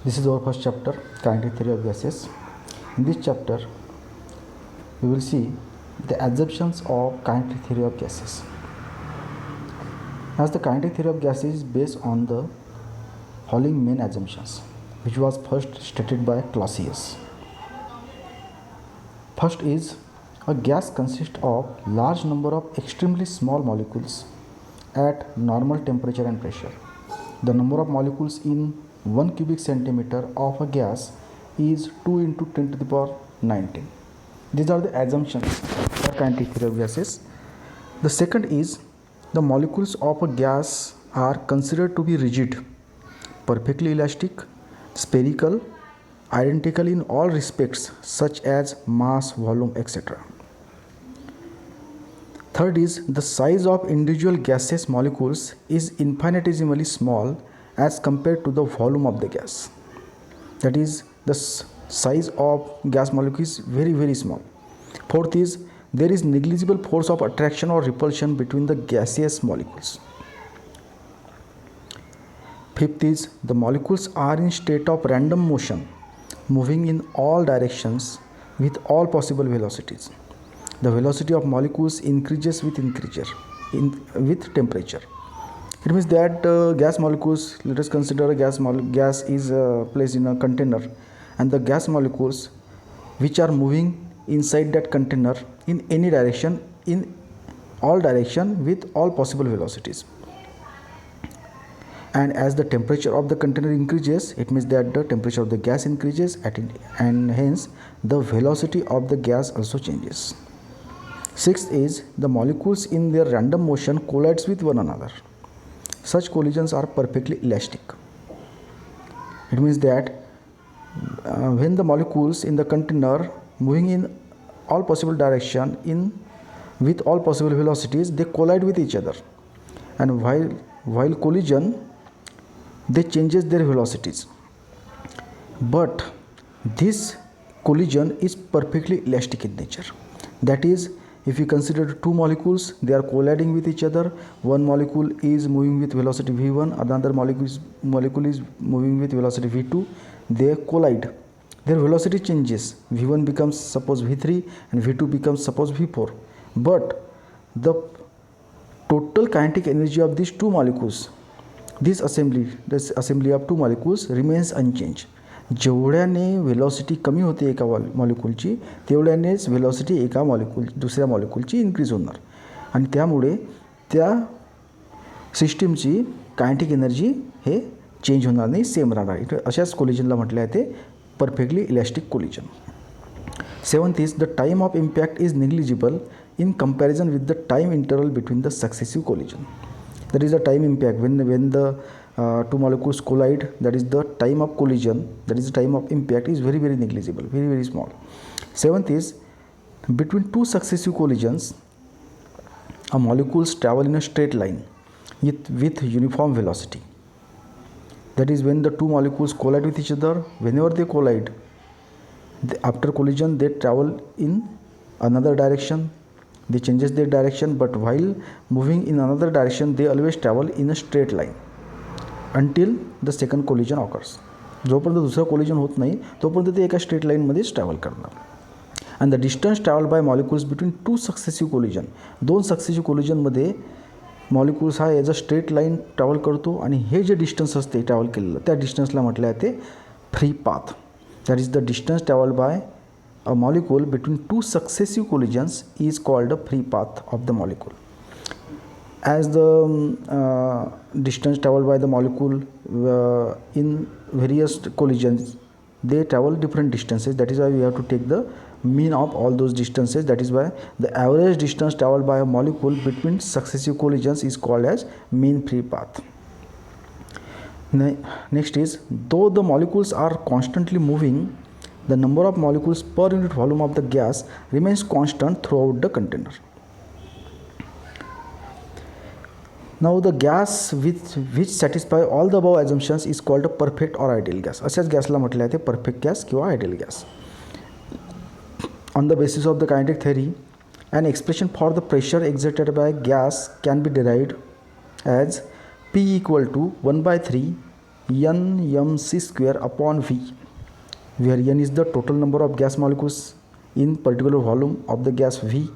This is our first chapter, kinetic theory of gases. In this chapter, we will see the assumptions of kinetic theory of gases. As the kinetic theory of gases is based on the following main assumptions, which was first stated by Clausius. First is, a gas consists of large number of extremely small molecules at normal temperature and pressure. The number of molecules in 1 cubic centimeter of a gas is 2 into 10 to the power 19. These are the assumptions for kinetic theory of gases. The second is, the molecules of a gas are considered to be rigid, perfectly elastic, spherical, identical in all respects such as mass, volume, etc. Third is, the size of individual gaseous molecules is infinitesimally small as compared to the volume of the gas. That is, the size of gas molecule is very small. Fourth is, there is negligible force of attraction or repulsion between the gaseous molecules. Fifth is, the molecules are in state of random motion, moving in all directions with all possible velocities. The velocity of molecules increases with temperature. It means that gas molecules, let us consider a gas is placed in a container, and the gas molecules which are moving inside that container in any direction, in all direction with all possible velocities. And as the temperature of the container increases, it means that the temperature of the gas increases and hence the velocity of the gas also changes. Sixth is, the molecules in their random motion collides with one another. Such collisions are perfectly elastic. It means that when the molecules in the container moving in all possible direction with all possible velocities, they collide with each other, and while collision they changes their velocities, but this collision is perfectly elastic in nature. That is, if you consider two molecules, they are colliding with each other. One molecule is moving with velocity v1, another molecule is moving with velocity v2. They collide. Their velocity changes. v1 becomes suppose v3 and v2 becomes suppose v4. But the total kinetic energy of these two molecules, this assembly of two molecules remains unchanged. जेवढ्याने velocity कमी होते एका मॉलिक्यूलची, तेवढ्यानेच velocity दुसऱ्या मॉलिक्यूलची increase होणार, आणि त्यामुळे त्या सिस्टीमची कायनेटिक एनर्जी हे चेंज होणार नाही, सेम राहणार. अशाच कोलिजनला म्हटले आहे ते perfectly elastic collision. Seventh is, the time of impact is negligible in comparison with the time interval between the successive collision. That is the time impact when the two molecules collide. That is the time of collision, that is the time of impact is very negligible, very small. Seventh is, between two successive collisions a molecules travel in a straight line with uniform velocity. That is, when the two molecules collide with each other, whenever they collide, after collision they travel in another direction, they changes their direction, but while moving in another direction they always travel in a straight line until the second collision occurs. जोपर्यंत दुसरा collision होत नाही तोपर्यंत ते एका straight लाईनमध्येच travel करणार. And the distance travel by molecules between two successive collision, दोन सक्सेसिव्ह कोलिजनमध्ये मॉलिक्युल्स हा as a straight line travel करतो, आणि हे जे डिस्टन्स असते ट्रॅव्हल केलेलं त्या डिस्टन्सला म्हटलं आहे ते free path. That is the distance travel bye a molecule between two successive collisions is called a free path of the molecule. As the distance traveled by the molecule in various collisions, they travel different distances. That is why we have to take the mean of all those distances. That is why the average distance traveled by a molecule between successive collisions is called as mean free path. Next is, though the molecules are constantly moving, the number of molecules per unit volume of the gas remains constant throughout the container. Now the gas which satisfy all the above assumptions is called a perfect or ideal gas. अशाच गॅसला म्हटले आहे ते perfect gas किंवा ideal gas. On the basis of the kinetic theory, an expression for the pressure exerted by gas can be derived as P equal to 1/3 NMC square upon V, where N is the total number of gas molecules in particular volume of the gas V,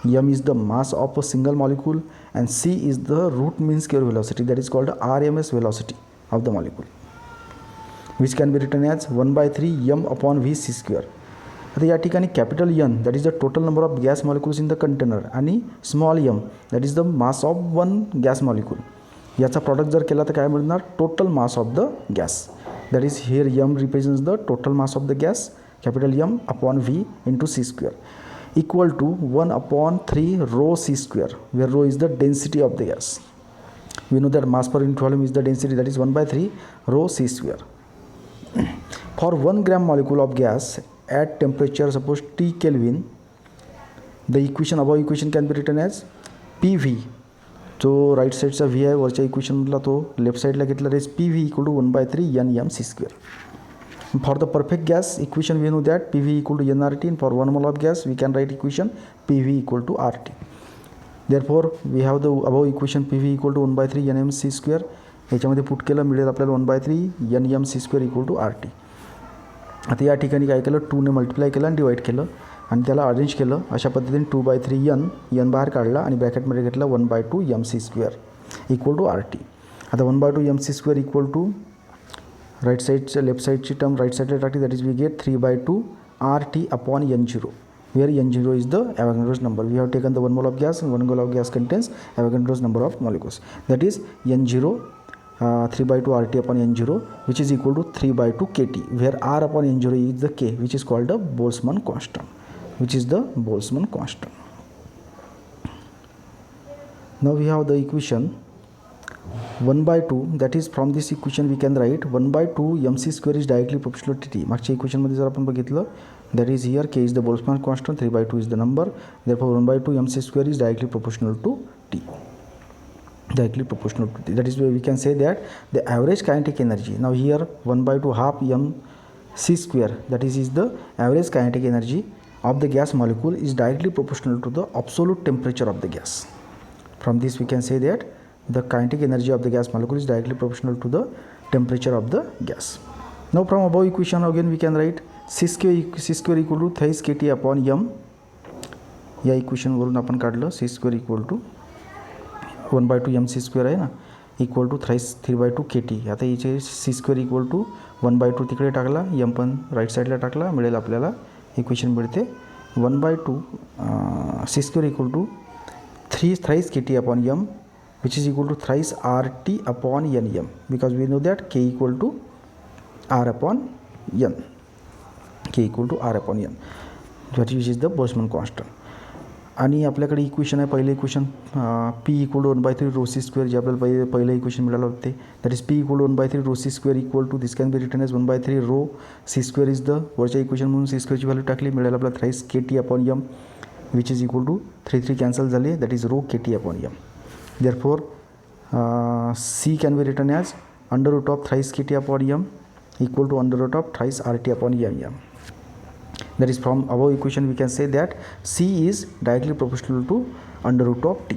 M is the mass of a single molecule, and C is the root mean square velocity, that is called RMS velocity of the molecule, which can be written as 1/3 M upon V C square. आता या ठिकाणी capital N that is the total number of gas molecules in the container आणि small m that is the mass of one gas molecule, याचा product जर केला तर काय मिळणार, total mass of the gas, that is here m represents the total mass of the gas, capital M upon V into C square, equal to 1/3 rho C square, where rho is the density of the gas. We know that mass per unit volume is the density, that is 1/3 rho C square. For 1 gram molecule of gas at temperature suppose T Kelvin, the above equation can be written as PV, जो right साईडचा V आहे वरच्या इक्वेशनला तो left साईडला घेतला, is PV equal to 1/3 NMC square. For the perfect gas equation we know that PV equal to nRT, and for 1 mole of gas we can write equation PV equal to RT. Therefore we have the above equation PV equal to 1/3 NMC square, याच्यामध्ये put केलं मिळेल आपल्याला 1/3 NMC square equal to RT. आता या ठिकाणी काय केलं, 2ने multiply केलं आणि डिवाइड केलं आणि त्याला अरेंज केलं अशा पद्धतीने 2/3 n बाहेर काढला आणि ब्रॅकेटमध्ये घेतला 1/2 MC square equal to RT. आता 1/2 MC square equal to right साईडच्या लेफ्ट साईडची टर्म राईट साईडला टाकली, that is we get 3/2 RT upon N0, where N0 is the Avogadro's number. We have taken the 1 mole of gas and 1 mole of gas contains Avogadro's number of molecules, that is N0 3/2 RT upon N0, which is equal to 3/2 KT, where R upon N0 is the K, which is called the Boltzmann constant, Now we have the equation 1/2, that is from this equation we can write 1/2 MC square is directly proportional to T. मागच्या इक्वेशनमध्ये जर आपण बघितलं, that is here K is the Boltzmann constant, 3/2 is the number, therefore 1/2 MC square is directly proportional to T. That is where we can say that the average kinetic energy, now here 1/2 half MC square, that is the average kinetic energy of the gas molecule is directly proportional to the absolute temperature of the gas. From this we can say that the kinetic energy of the gas molecule is directly proportional to the temperature of the gas. Now from above equation again we can write C square equal to thrice KT upon M. या equation वरून आपण काढलं C square equal to 1/2 MC square आहे ना, equal to thrice 3/2 KT. आता याचे C square equal to 1/2 तिकडे टाकला, M पण राईट साईडला टाकला, मिळेल आपल्याला इक्वेशन मिळते 1/2 C square equal to thrice KT upon M, which is equal to thrice RT upon NM, because we know that K equal to R upon N, which is the Boltzmann constant. आणि आपल्याकडे equation आहे, पहिलं equation P equal to 1/3 rho C square, जे आपल्याला पहिलं equation मिळालं होते, that is P equal to 1/3 rho C square equal to this can be written as 1/3 rho C square is the वरच्या इक्वेशन म्हणून C स्क्वेअरची व्हॅल्यू टाकली, मिळालं आपल्याला thrice KT upon M, which is equal to 3 cancel झाले, that is rho KT upon M. Therefore C can be written as √ thrice KT upon M equal to √ thrice RT upon M. That is from above equation we can say that C is directly proportional to √T.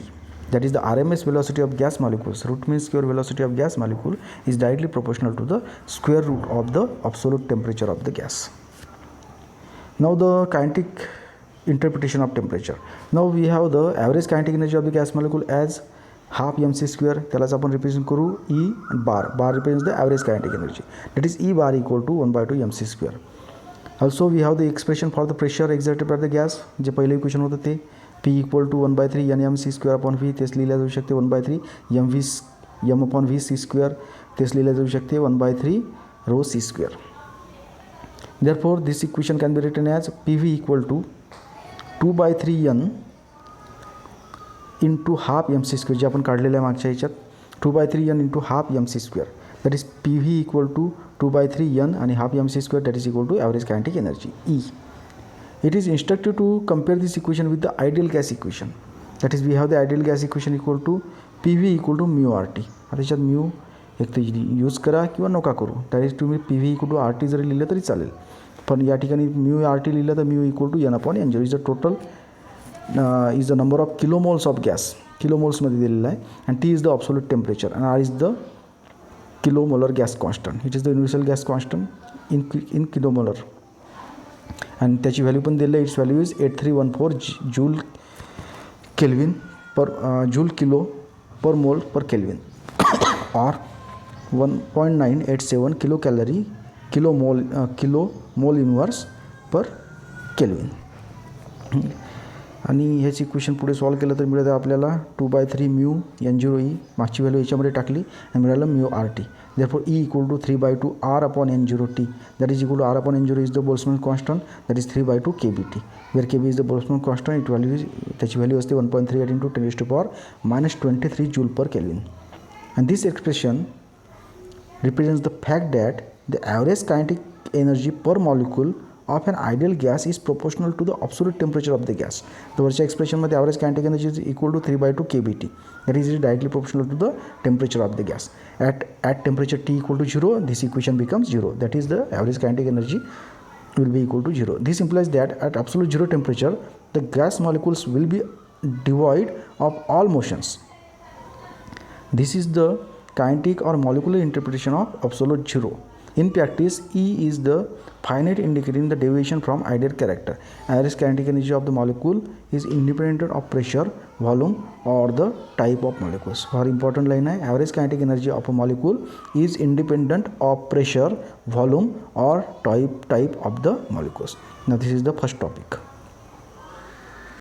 That is the RMS velocity of gas molecules. Root means square velocity of gas molecule is directly proportional to the square root of the absolute temperature of the gas. Now the kinetic interpretation of temperature. Now we have the average kinetic energy of the gas molecule as half MC square, त्यालाच आपण represent करू E bar represents the average kinetic energy, that is E bar equal to 1/2 MC square. Also we have the expression for the pressure exerted by the gas, जे पहिलं equation होतं ते P equal to 1/3 NMC square upon V, तेच लिहिल्या जाऊ शकते 1/3 M अपॉन V C square, तेच लिहिल्या जाऊ शकते 1/3 rho C square. Therefore this equation can be written as PV equal to 2/3 N into half MC square, जे आपण काढलेलं आहे मागच्या ह्याच्यात 2/3 N into half MC square, that is PV equal to 2/3 N आणि half MC square, that is equal to average kinetic energy E. It is instructive to compare this equation with the ideal gas equation. That is we have the ideal gas equation equal to PV equal to mu RT. आता याच्यात mu एक तर use करा किंवा नका करू, that is तुम्ही PV equal to RT जरी लिहिलं तरी चालेल, पण या ठिकाणी म्यू RT लिहिलं तर mu equal to N upon N0 is the total is the number of kilomoles of gas, किलोमोल्समध्ये दिलेलं आहे, and T is the absolute temperature and R is the kilomolar gas constant. It is the universal gas constant in kilomolar, आणि त्याची value पण दिली आहे. It's value is 8314 joule kelvin पर joule kilo पर मोल पर केल्विन और 1.987 kilo calorie kilo mole inverse पर केल्विन. आणि ह्याच इक्वेशन पुढे सॉल्व केलं तर मिळतं आपल्याला 2/3 म्यू N0E, मागची व्हॅल्यू याच्यामध्ये टाकली आणि मिळालं mu RT. therefore E equal to 3/2 R upon N0T, that is equal to R upon N0 is the Boltzmann constant, that is 3/2 kBT, where kB is the Boltzmann constant. त्याची value असते 1.38 into 10⁻⁻23 joule per Kelvin. And this expression represents the fact that the average kinetic energy per molecule of an ideal gas is proportional to the absolute temperature of the gas. The वरच्या एक्सप्रेशनमध्ये average kinetic energy is equal to 3/2 kBT. That is directly proportional to the temperature of the gas. At temperature T equal to 0, this equation becomes 0. That is the average kinetic energy will be equal to 0. This implies that at absolute 0 temperature, the gas molecules will be devoid of all motions. This is the kinetic or molecular interpretation of absolute 0. In practice, E is the finite indicating the deviation from ideal character. Average kinetic energy of the molecule is independent of pressure, volume, or the type of molecules. For important line है, average kinetic energy of a molecule is independent of pressure, volume, or type of the molecules. Now this is the first topic.